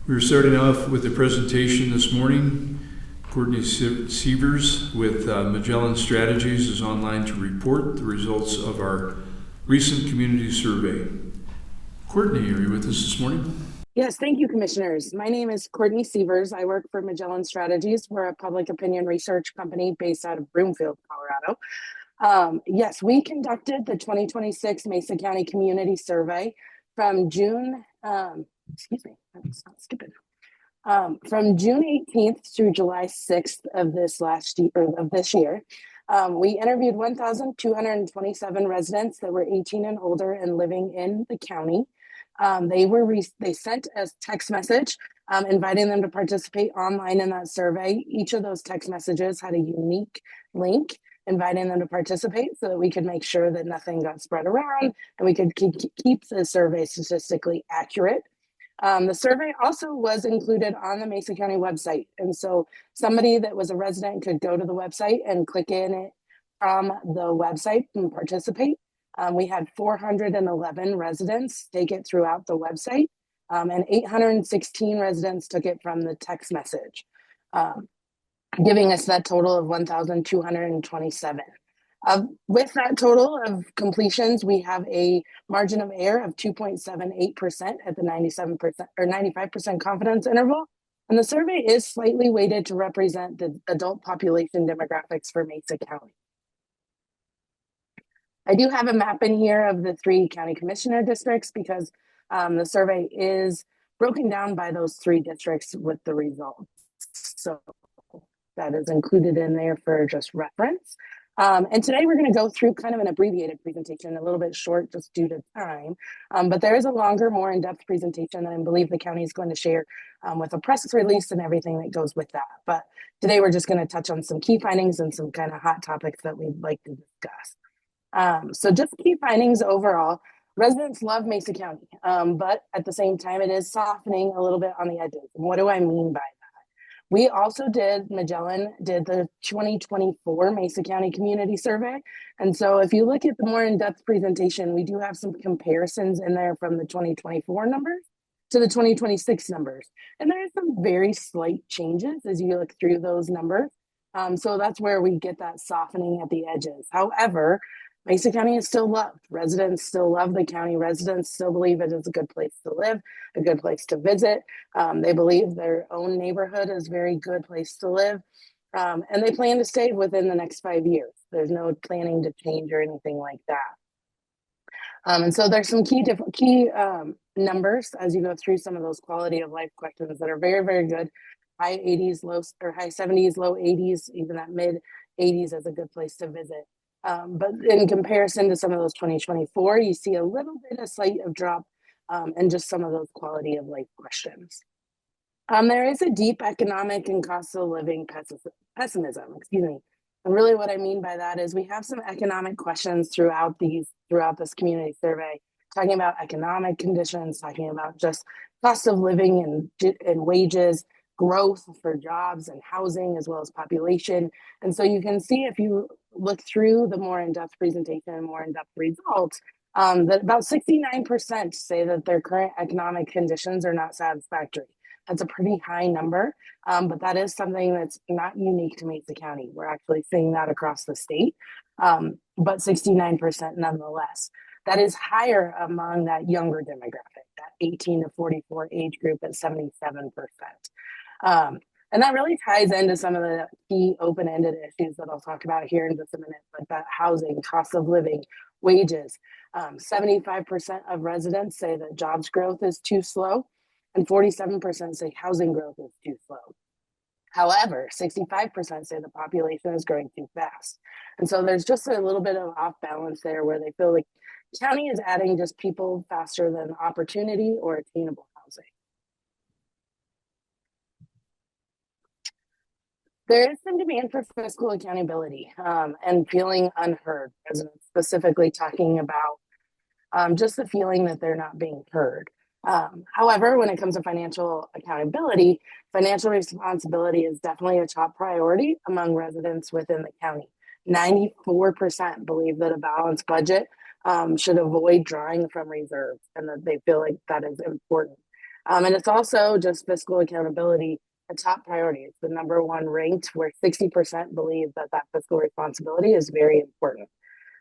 We're starting off with a presentation this morning. Courtney Sievers with Magellan Strategies is online to report the results of our recent community survey. Courtney, are you with us this morning? Yes, thank you, commissioners. My name is Courtney Sievers. I work for Magellan Strategies. We're a public opinion research company based out of Broomfield, Colorado. Yes, we conducted the 2026 Mesa County Community Survey from June, from June 18th through July 6th of this year. We interviewed 1,227 residents that were 18 and older and living in the county. They sent a text message inviting them to participate online in that survey. Each of those text messages had a unique link inviting them to participate so that we could make sure that nothing got spread around and we could keep the survey statistically accurate. The survey also was included on the Mesa County website. And so somebody that was a resident could go to the website and click in it from the website and participate. We had 411 residents take it throughout the website, and 816 residents took it from the text message, giving us that total of 1,227. With that total of completions, we have a margin of error of 2.78% at the 97% or 95% confidence interval. And the survey is slightly weighted to represent the adult population demographics for Mesa County. I do have a map in here of the 3 county commissioner districts because the survey is broken down by those 3 districts with the results. So that is included in there for just reference. And today we're going to go through kind of an abbreviated presentation, a little bit short just due to time. But there is a longer, more in-depth presentation that I believe the county is going to share with a press release and everything that goes with that. But today we're just going to touch on some key findings and some kind of hot topics that we'd like to discuss. So just key findings overall, residents love Mesa County, but at the same time, it is softening a little bit on the edges. And what do I mean by that? We also Magellan did the 2024 Mesa County Community Survey. And so if you look at the more in-depth presentation, we do have some comparisons in there from the 2024 numbers to the 2026 numbers. And there are some very slight changes as you look through those numbers. So that's where we get that softening at the edges. However, Mesa County is still loved. Residents still love the county. Residents still believe it is a good place to live, a good place to visit. They believe their own neighborhood is a very good place to live. And they plan to stay within the next 5 years. There's no planning to change or anything like that. And so there's some key numbers as you go through some of those quality of life questions that are very, very good. High 80s, high 70s, low 80s, even that mid 80s as a good place to visit. But in comparison to some of those 2024, you see a little bit of slight of drop in just some of those quality of life questions. There is a deep economic and cost of living pessimism, And really what I mean by that is we have some economic questions throughout this community survey, talking about economic conditions, talking about just cost of living and wages, growth for jobs and housing, as well as population. And so you can see if you look through the more in-depth presentation and more in-depth results, that about 69% say that their current economic conditions are not satisfactory. That's a pretty high number, but that is something that's not unique to Mesa County. We're actually seeing that across the state, but 69% nonetheless. That is higher among that younger demographic, that 18 to 44 age group at 77%. And that really ties into some of the key open-ended issues that I'll talk about here in just a minute, but that housing, cost of living, wages. 75% of residents say that jobs growth is too slow, and 47% say housing growth is too slow. However, 65% say the population is growing too fast. And so there's just a little bit of off balance there where they feel like county is adding just people faster than opportunity or attainable housing. There is some demand for fiscal accountability and feeling unheard, residents specifically talking about just the feeling that they're not being heard. However, when it comes to financial accountability, financial responsibility is definitely a top priority among residents within the county. 94% believe that a balanced budget should avoid drawing from reserves and that they feel like that is important. And it's also just fiscal accountability a top priority. It's the number one ranked, where 60% believe that fiscal responsibility is very important.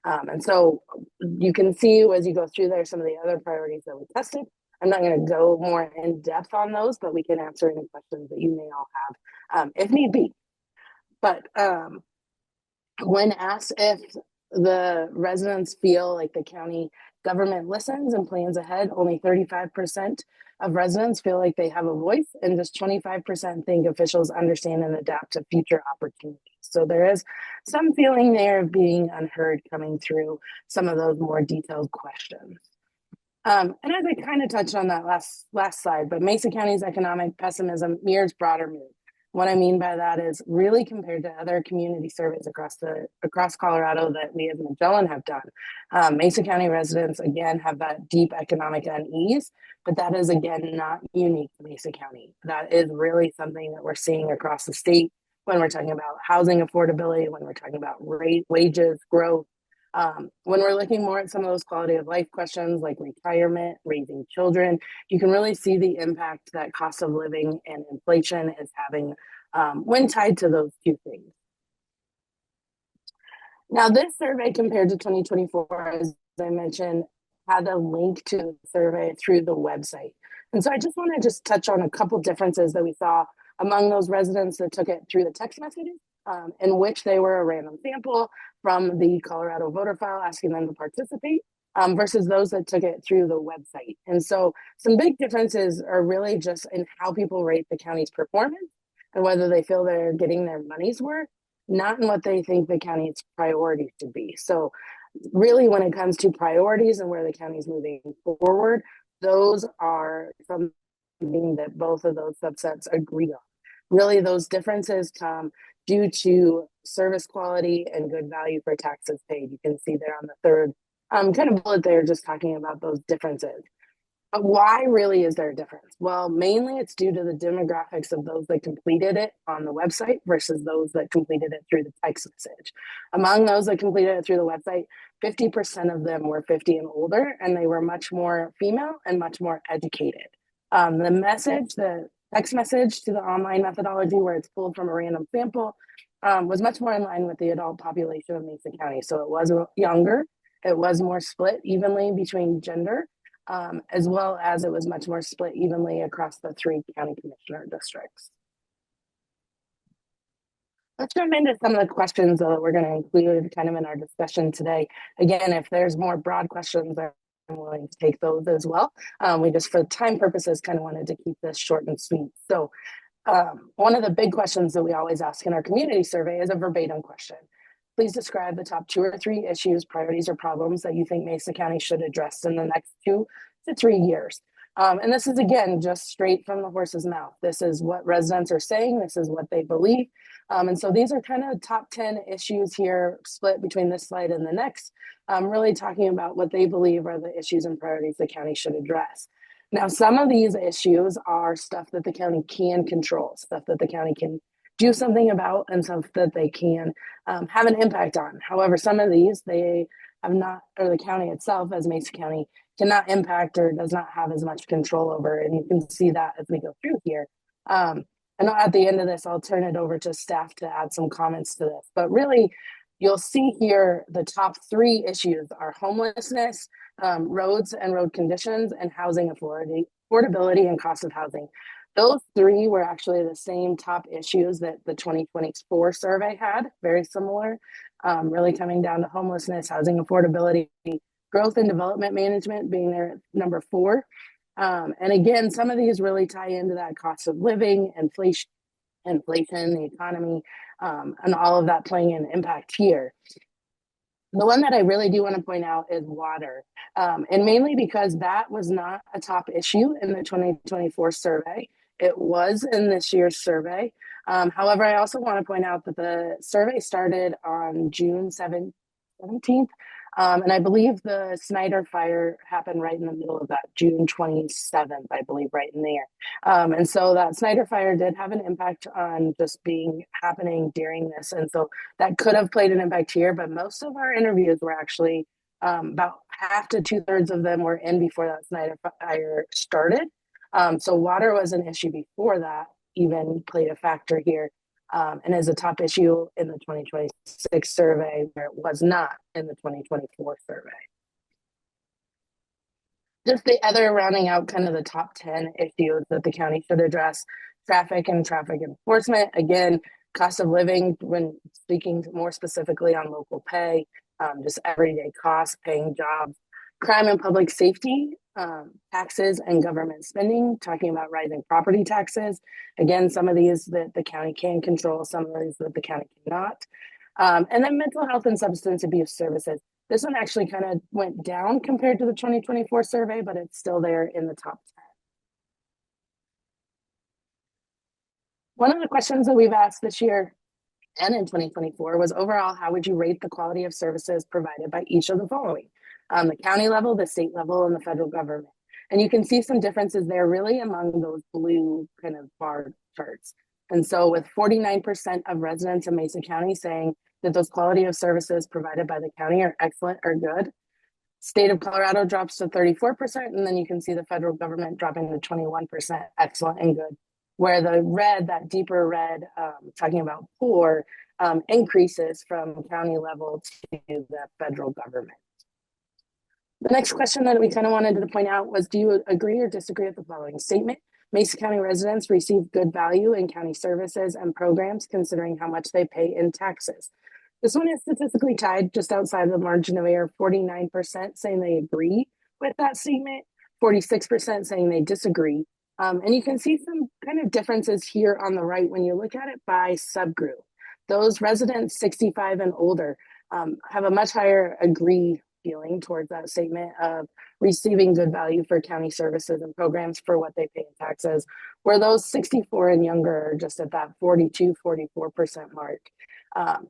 And so you can see as you go through there some of the other priorities that we tested. I'm not going to go more in depth on those, but we can answer any questions that you may all have if need be. But when asked if the residents feel like the county government listens and plans ahead, only 35% of residents feel like they have a voice, and just 25% think officials understand and adapt to future opportunities. So there is some feeling there of being unheard coming through some of those more detailed questions. And as I kind of touched on that last slide, but Mesa County's economic pessimism mirrors broader mood. What I mean by that is, really compared to other community surveys across Colorado that we as Magellan have done, Mesa County residents again have that deep economic unease, but that is again not unique to Mesa County. That is really something that we're seeing across the state when we're talking about housing affordability, when we're talking about wages growth. When we're looking more at some of those quality of life questions like retirement, raising children, you can really see the impact that cost of living and inflation is having when tied to those two things. Now, this survey compared to 2024, as I mentioned, had a link to the survey through the website. And so I just want to touch on a couple differences that we saw among those residents that took it through the text messages, in which they were a random sample from the Colorado voter file asking them to participate, versus those that took it through the website. And so some big differences are really just in how people rate the county's performance and whether they feel they're getting their money's worth, not in what they think the county's priorities should be. So really, when it comes to priorities and where the county's moving forward, those are something that both of those subsets agree on. Really, those differences come due to service quality and good value for taxes paid. You can see there on the third kind of bullet there, just talking about those differences. But why really is there a difference? Well, mainly it's due to the demographics of those that completed it on the website versus those that completed it through the text message. Among those that completed it through the website, 50% of them were 50 and older, and they were much more female and much more educated. The text message to the online methodology, where it's pulled from a random sample, was much more in line with the adult population of Mesa County. So it was younger, it was more split evenly between gender, as well as it was much more split evenly across the 3 county commissioner districts. Let's jump into some of the questions that we're going to include kind of in our discussion today. Again, if there's more broad questions, I'm willing to take those as well. We just, for time purposes, kind of wanted to keep this short and sweet. So one of the big questions that we always ask in our community survey is a verbatim question. Please describe the top 2 or 3 issues, priorities, or problems that you think Mesa County should address in the next 2 to 3 years. And this is, again, just straight from the horse's mouth. This is what residents are saying. This is what they believe. And so these are kind of top 10 issues here, split between this slide and the next, really talking about what they believe are the issues and priorities the county should address. Now, some of these issues are stuff that the county can control, stuff that the county can do something about, and stuff that they can have an impact on. However, some of these they have not, or the county itself as Mesa County cannot impact or does not have as much control over. And you can see that as we go through here. And at the end of this, I'll turn it over to staff to add some comments to this. But really, you'll see here the top 3 issues are homelessness, roads and road conditions, and housing affordability and cost of housing. Those 3 were actually the same top issues that the 2024 survey had, very similar, really coming down to homelessness, housing affordability, growth and development management being there number 4. And again, some of these really tie into that cost of living, inflation, the economy, and all of that playing an impact here. The one that I really do want to point out is water, and mainly because that was not a top issue in the 2024 survey. It was in this year's survey. However, I also want to point out that the survey started on June 17th, and I believe the Snyder fire happened right in the middle of that, June 27th, I believe, right in there. And so that Snyder fire did have an impact on just happening during this. And so that could have played an impact here, but most of our interviews were actually about half to 2/3 of them were in before that Snyder fire started. So water was an issue before that even played a factor here, and is a top issue in the 2026 survey, where it was not in the 2024 survey. Just the other rounding out kind of the top 10 issues that the county should address: traffic and traffic enforcement. Again, cost of living, when speaking more specifically on local pay, just everyday costs, paying jobs, crime and public safety, taxes and government spending, talking about rising property taxes. Again, some of these that the county can control, some of these that the county cannot. And then mental health and substance abuse services. This one actually kind of went down compared to the 2024 survey, but it's still there in the top 10. One of the questions that we've asked this year and in 2024 was, overall, how would you rate the quality of services provided by each of the following? The county level, the state level, and the federal government. And you can see some differences there really among those blue kind of bar charts. And so with 49% of residents in Mesa County saying that those quality of services provided by the county are excellent or good, state of Colorado drops to 34%, and then you can see the federal government dropping to 21%, excellent and good. Where the red, that deeper red, talking about poor, increases from county level to the federal government. The next question that we kind of wanted to point out was, do you agree or disagree with the following statement? Mesa County residents receive good value in county services and programs considering how much they pay in taxes. This one is statistically tied just outside of the margin of error, 49% saying they agree with that statement, 46% saying they disagree. And you can see some kind of differences here on the right when you look at it by subgroup. Those residents 65 and older have a much higher agree feeling towards that statement of receiving good value for county services and programs for what they pay in taxes, where those 64 and younger are just at that 42, 44% mark.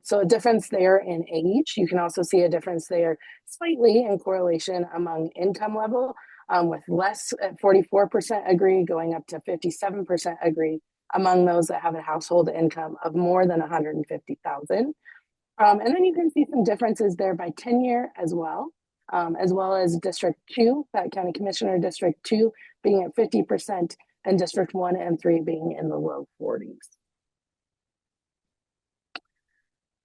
So a difference there in age. You can also see a difference there slightly in correlation among income level, with less at 44% agree going up to 57% agree among those that have a household income of more than 150,000. And then you can see some differences there by tenure as well as District 2, that County Commissioner District 2 being at 50% and District 1 and 3 being in the low 40s.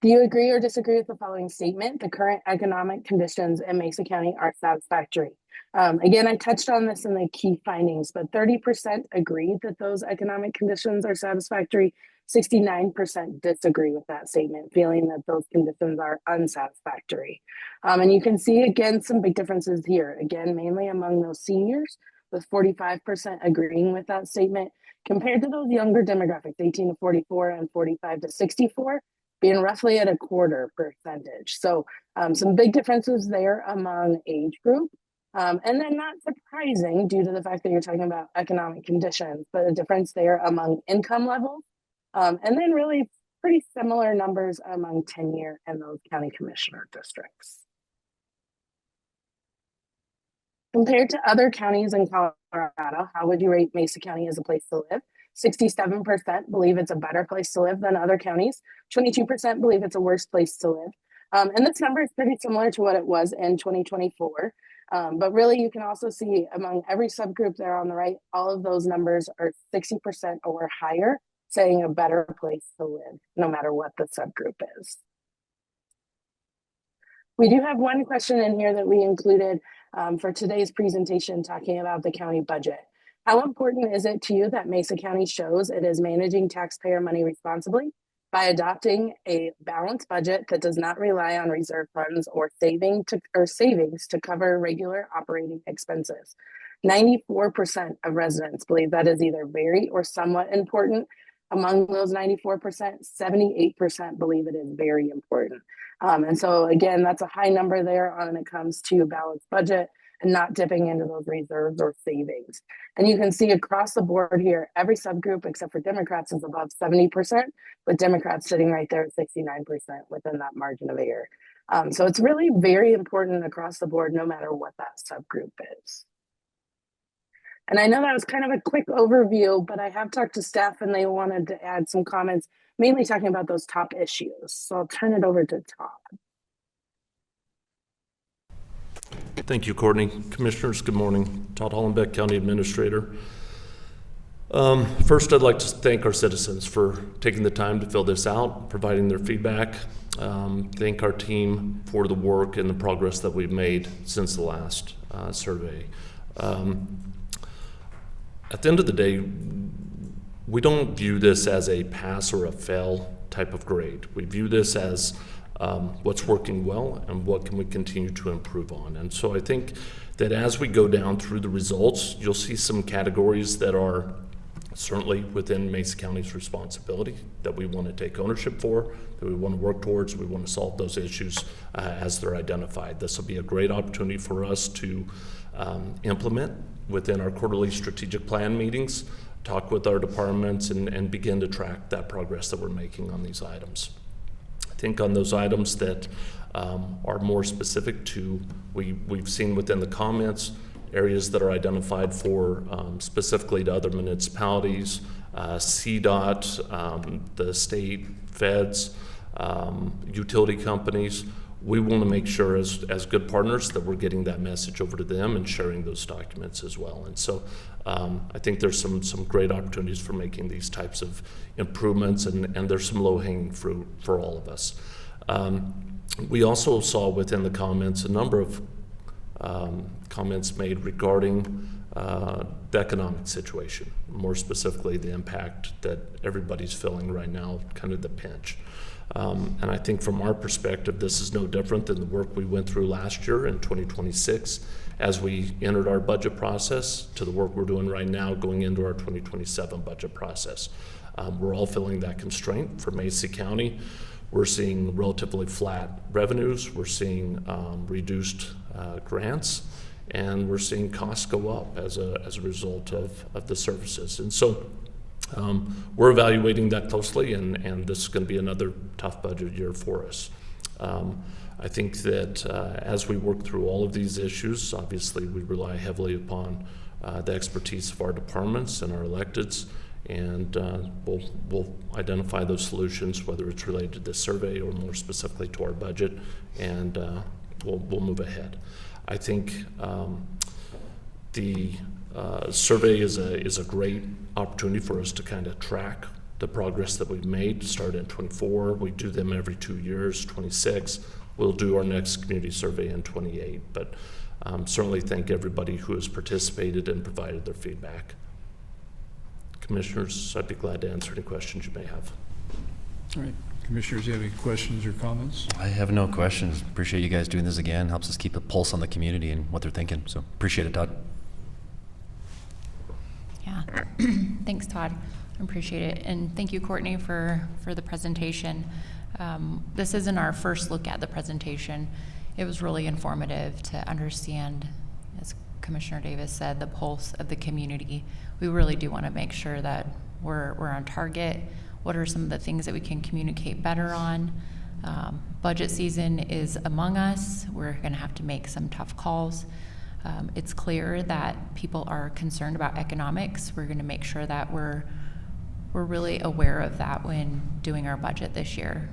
Do you agree or disagree with the following statement? The current economic conditions in Mesa County are satisfactory. Again, I touched on this in the key findings, but 30% agreed that those economic conditions are satisfactory. 69% disagree with that statement, feeling that those conditions are unsatisfactory. And you can see, again, some big differences here, again, mainly among those seniors, with 45% agreeing with that statement, compared to those younger demographics, 18 to 44 and 45 to 64, being roughly at a quarter percentage. So some big differences there among age group. And then not surprising due to the fact that you're talking about economic conditions, but a difference there among income levels. And then really pretty similar numbers among tenure and those county commissioner districts. Compared to other counties in Colorado, how would you rate Mesa County as a place to live? 67% believe it's a better place to live than other counties. 22% believe it's a worse place to live. And this number is pretty similar to what it was in 2024. But really, you can also see among every subgroup there on the right, all of those numbers are 60% or higher, saying a better place to live, no matter what the subgroup is. We do have one question in here that we included for today's presentation, talking about the county budget. How important is it to you that Mesa County shows it is managing taxpayer money responsibly by adopting a balanced budget that does not rely on reserve funds or savings to cover regular operating expenses? 94% of residents believe that is either very or somewhat important. Among those 94%, 78% believe it is very important. And so again, that's a high number there when it comes to balanced budget and not dipping into those reserves or savings. And you can see across the board here, every subgroup except for Democrats is above 70%, with Democrats sitting right there at 69% within that margin of error. So it's really very important across the board, no matter what that subgroup is. And I know that was kind of a quick overview, but I have talked to staff and they wanted to add some comments, mainly talking about those top issues. So I'll turn it over to Todd. Thank you, Courtney. Commissioners, good morning. Todd Hollenbeck, County Administrator. First, I'd like to thank our citizens for taking the time to fill this out, providing their feedback. Thank our team for the work and the progress that we've made since the last survey. At the end of the day, we don't view this as a pass or a fail type of grade. We view this as what's working well and what can we continue to improve on. And so I think that as we go down through the results, you'll see some categories that are certainly within Mesa County's responsibility that we want to take ownership for, that we want to work towards, we want to solve those issues as they're identified. This will be a great opportunity for us to implement within our quarterly strategic plan meetings, talk with our departments, and begin to track that progress that we're making on these items. I think on those items that are more specific to, we've seen within the comments, areas that are identified for specifically to other municipalities, CDOT, the state, feds, utility companies. We want to make sure as good partners that we're getting that message over to them and sharing those documents as well. And so I think there's some great opportunities for making these types of improvements, and there's some low-hanging fruit for all of us. We also saw within the comments a number of comments made regarding the economic situation, more specifically the impact that everybody's feeling right now, kind of the pinch. And I think from our perspective, this is no different than the work we went through last year in 2026 as we entered our budget process to the work we're doing right now going into our 2027 budget process. We're all feeling that constraint for Mesa County. We're seeing relatively flat revenues. We're seeing reduced grants, and we're seeing costs go up as a result of the services. And so we're evaluating that closely, and this is going to be another tough budget year for us. I think that as we work through all of these issues, obviously we rely heavily upon the expertise of our departments and our electeds, and we'll identify those solutions, whether it's related to this survey or more specifically to our budget, and we'll move ahead. I think the survey is a great opportunity for us to kind of track the progress that we've made. Start in 24, we do them every 2 years. 26, we'll do our next community survey in 28. But certainly thank everybody who has participated and provided their feedback. Commissioners, I'd be glad to answer any questions you may have. All right. Commissioners, do you have any questions or comments? I have no questions. Appreciate you guys doing this again. Helps us keep a pulse on the community and what they're thinking. So appreciate it, Todd. Yeah, thanks, Todd. I appreciate it. And thank you, Courtney, for the presentation. This isn't our first look at the presentation. It was really informative to understand, as Commissioner Davis said, the pulse of the community. We really do want to make sure that we're on target. What are some of the things that we can communicate better on? Budget season is among us. We're going to have to make some tough calls. It's clear that people are concerned about economics. We're going to make sure that we're really aware of that when doing our budget this year.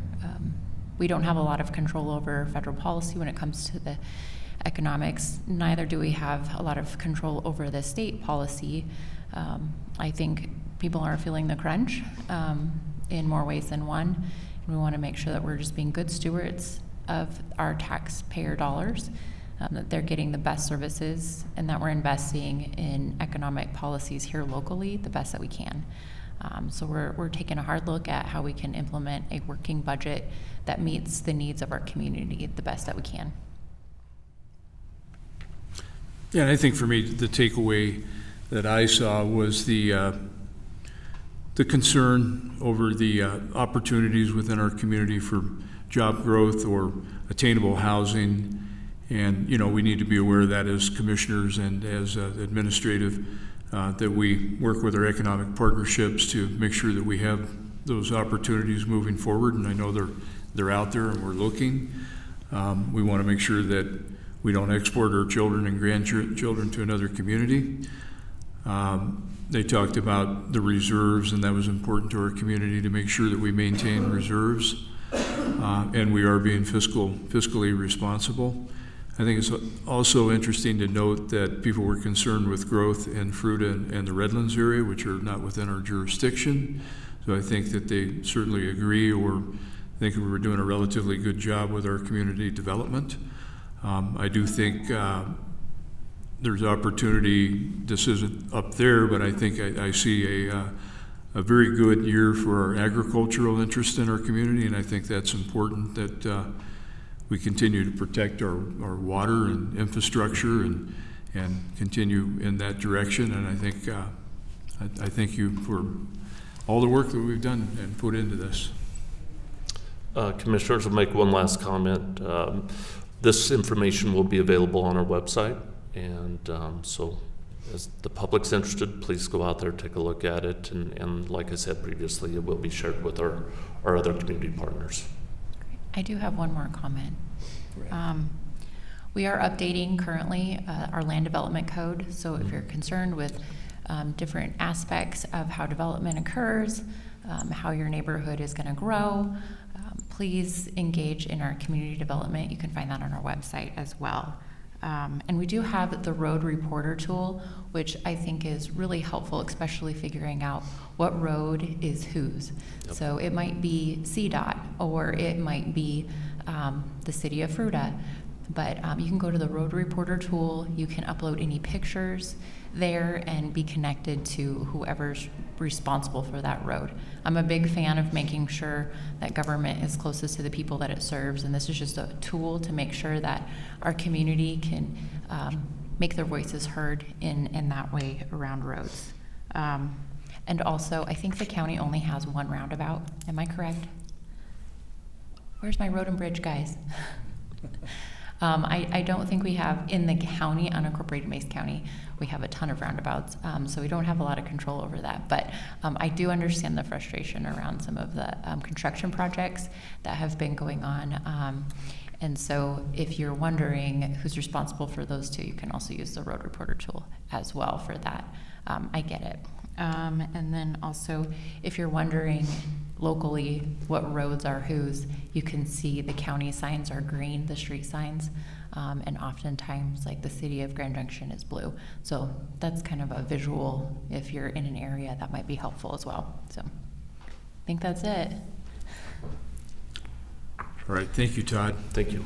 We don't have a lot of control over federal policy when it comes to the economics. Neither do we have a lot of control over the state policy. I think people are feeling the crunch in more ways than one. And we want to make sure that we're just being good stewards of our taxpayer dollars, that they're getting the best services, and that we're investing in economic policies here locally the best that we can. So we're taking a hard look at how we can implement a working budget that meets the needs of our community the best that we can. Yeah, and I think for me, the takeaway that I saw was the concern over the opportunities within our community for job growth or attainable housing. And, we need to be aware of that as commissioners and as administrative, that we work with our economic partnerships to make sure that we have those opportunities moving forward. And I know they're out there and we're looking. We want to make sure that we don't export our children and grandchildren to another community. They talked about the reserves, and that was important to our community to make sure that we maintain reserves, and we are being fiscally responsible. I think it's also interesting to note that people were concerned with growth in Fruita and the Redlands area, which are not within our jurisdiction. So I think that they certainly agree, or think we were doing a relatively good job with our community development. I do think there's opportunity. This isn't up there, but I think I see a very good year for our agricultural interest in our community, and I think that's important that we continue to protect our water and infrastructure and continue in that direction. And I thank you for all the work that we've done and put into this. Commissioners, will make one last comment. This information will be available on our website, and so as the public's interested, please go out there, take a look at it, and like I said previously, it will be shared with our other community partners. I do have one more comment. We are updating currently our land development code, so if you're concerned with different aspects of how development occurs, how your neighborhood is going to grow, please engage in our community development. You can find that on our website as well. And we do have the road reporter tool, which I think is really helpful, especially figuring out what road is whose. Yep. So it might be CDOT, or it might be the city of Fruita, but you can go to the road reporter tool. You can upload any pictures there and be connected to whoever's responsible for that road. I'm a big fan of making sure that government is closest to the people that it serves, and this is just a tool to make sure that our community can make their voices heard in that way around roads. And also, I think the county only has one roundabout. Am I correct? Where's my road and bridge guys? I don't think we have, in the county, unincorporated Mesa County, we have a ton of roundabouts, so we don't have a lot of control over that. But I do understand the frustration around some of the construction projects that have been going on. And so if you're wondering who's responsible for those two, you can also use the road reporter tool as well for that. I get it. And then also, if you're wondering locally what roads are whose, you can see the county signs are green, the street signs, and oftentimes like the city of Grand Junction is blue. So that's kind of a visual, if you're in an area, that might be helpful as well. So I think that's it. All right, thank you, Todd. Thank you.